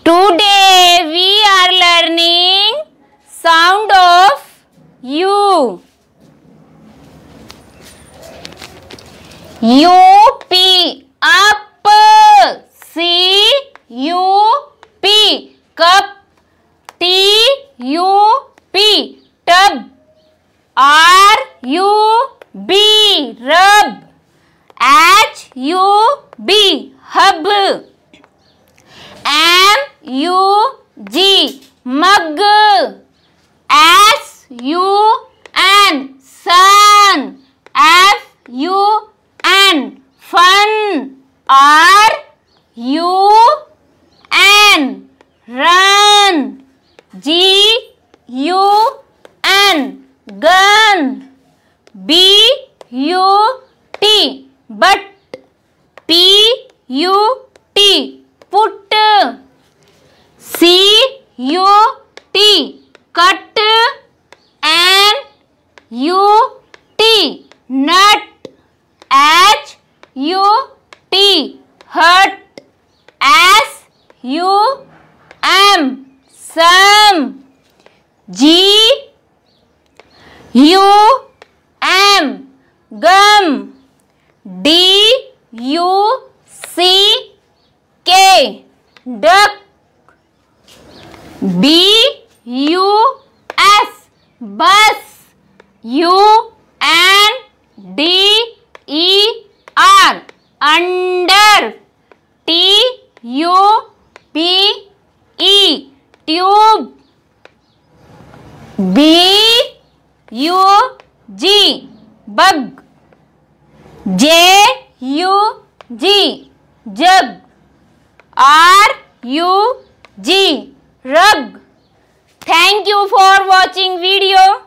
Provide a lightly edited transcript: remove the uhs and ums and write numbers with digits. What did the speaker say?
Today we are learning sound of U. UP up. CUP cup. TUP tub. RUB rub. HUB hub. MUG mug. SUN sun. FUN fun. RUN run. GUN gun. BUT but. PUT put. CUT cut. NUT nut. HUT hut. SUM sum. GUM gum. DUCK duck. BUS bus. UNDER under. TUBE tube. BUG bug. JUG jug. RUG rug. Thank you for watching video.